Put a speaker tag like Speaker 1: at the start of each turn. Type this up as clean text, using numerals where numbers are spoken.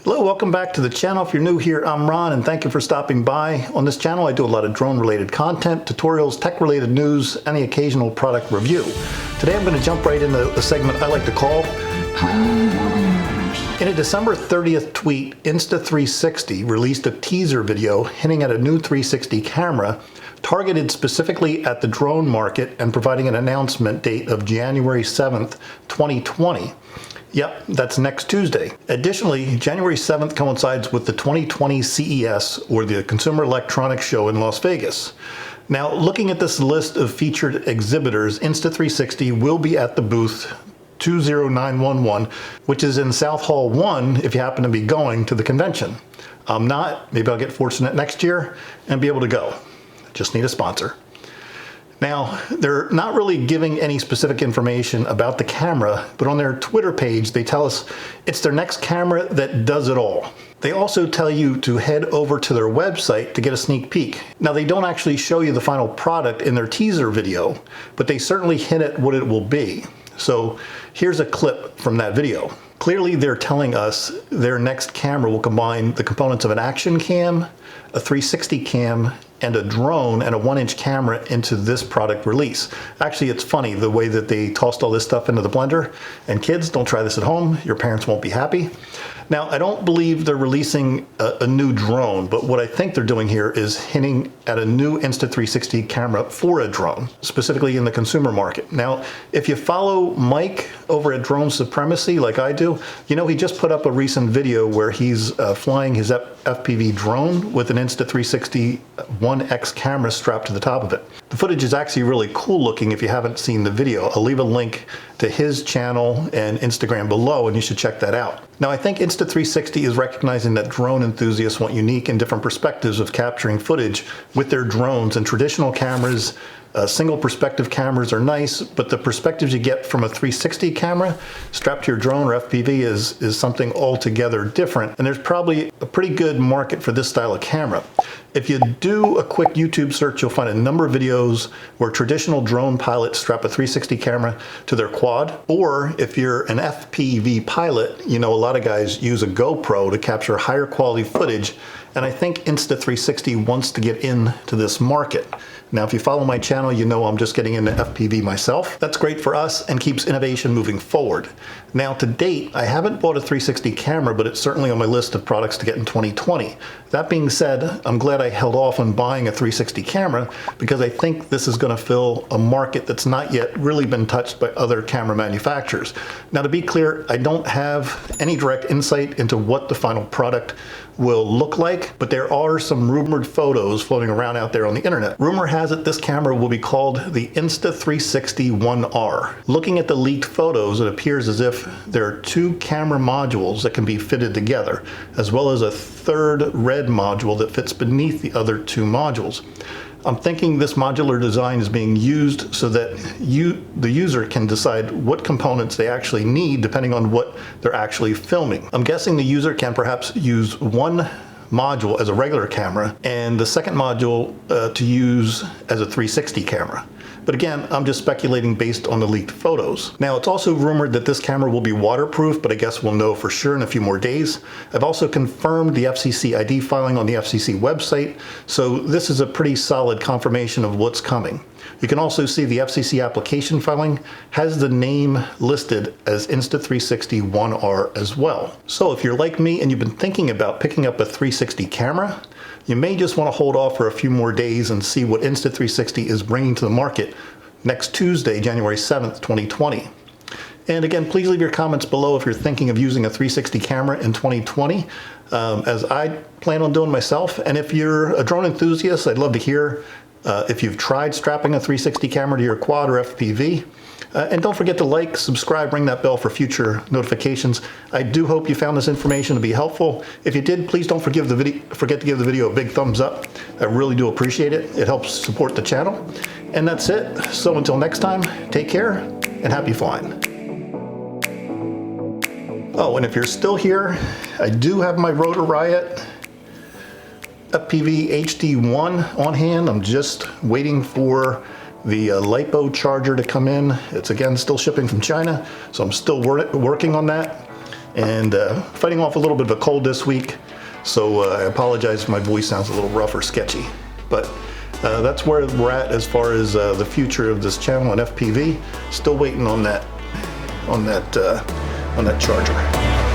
Speaker 1: Hello, welcome back to the channel. If you're new here, I'm Ron, and thank you for stopping by. On this channel, I do a lot of drone-related content, tutorials, tech-related news, and the occasional product review. Today, I'm going to jump right into the segment I like to call Drone Reviews. In a December 30th tweet, Insta360 released a teaser video hinting at a new 360 camera targeted specifically at the drone market and providing an announcement date of January 7th, 2020. Yep, that's next Tuesday. Additionally, January 7th coincides with the 2020 CES, or the Consumer Electronics Show in Las Vegas. Now, looking at this list of featured exhibitors, Insta360 will be at the booth 20911, which is in South Hall 1 if you happen to be going to the convention. I'm not. Maybe I'll get fortunate next year and be able to go. Just need a sponsor. Now, they're not really giving any specific information about the camera, but on their Twitter page, they tell us it's their next camera that does it all. They also tell you to head over to their website to get a sneak peek. Now, they don't actually show you the final product in their teaser video, but they certainly hint at what it will be. So here's a clip from that video. Clearly, they're telling us their next camera will combine the components of an action cam, a 360 cam, and a drone and a 1-inch camera into this product release. Actually, it's funny the way that they tossed all this stuff into the blender. And kids, don't try this at home. Your parents won't be happy. Now, I don't believe they're releasing a new drone, but what I think they're doing here is hinting at a new Insta360 camera for a drone, specifically in the consumer market. Now, if you follow Mike over at Drone Supremacy like I do, you know he just put up a recent video where he's flying his FPV drone with an Insta360 1X camera strapped to the top of it. The footage is actually really cool looking if you haven't seen the video. I'll leave a link to his channel and Instagram below, and you should check that out. Now, I think Insta360 is recognizing that drone enthusiasts want unique and different perspectives of capturing footage with their drones, and traditional cameras, single perspective cameras are nice, but the perspectives you get from a 360 camera strapped to your drone or FPV is something altogether different, and there's probably a pretty good market for this style of camera. If you do a quick YouTube search, you'll find a number of videos where traditional drone pilots strap a 360 camera to their quad, or if you're an FPV pilot, you know a lot of guys use a GoPro to capture higher quality footage, and I think Insta360 wants to get into this market. Now, if you follow my channel, you know I'm just getting into FPV myself. That's great for us and keeps innovation moving forward. Now, to date, I haven't bought a 360 camera, but it's certainly on my list of products to get in 2020. That being said, I'm glad I held off on buying a 360 camera because I think this is going to fill a market that's not yet really been touched by other camera manufacturers. Now, to be clear, I don't have any direct insight into what the final product will look like, but there are some rumored photos floating around out there on the internet. Rumor has it this camera will be called the Insta360 1R. Looking at the leaked photos, it appears as if there are two camera modules that can be fitted together, as well as a third red module that fits beneath the other two modules. I'm thinking this modular design is being used so that the user can decide what components they actually need depending on what they're actually filming. I'm guessing the user can perhaps use one module as a regular camera and the second module to use as a 360 camera. But again, I'm just speculating based on the leaked photos. Now, it's also rumored that this camera will be waterproof, but I guess we'll know for sure in a few more days. I've also confirmed the FCC ID filing on the FCC website, so this is a pretty solid confirmation of what's coming. You can also see the FCC application filing has the name listed as Insta360 1R as well. So if you're like me and you've been thinking about picking up a 360 camera, you may just want to hold off for a few more days and see what Insta360 is bringing to the market next Tuesday, January 7th, 2020. And again, please leave your comments below if you're thinking of using a 360 camera in 2020, as I plan on doing myself. And if you're a drone enthusiast, I'd love to hear if you've tried strapping a 360 camera to your quad or FPV. And don't forget to like, subscribe, ring that bell for future notifications. I do hope you found this information to be helpful. If you did, please don't forget to give the video a big thumbs up. I really do appreciate it. It helps support the channel. And that's it. So until next time, take care and happy flying. Oh, and if you're still here, I do have my Rotor Riot FPV HD1 on hand. I'm just waiting for the LiPo charger to come in. It's again still shipping from China, so I'm still working on that. and fighting off a little bit of a cold this week. So I apologize if my voice sounds a little rough or sketchy, but that's where we're at as far as the future of this channel and FPV. Still waiting on that charger.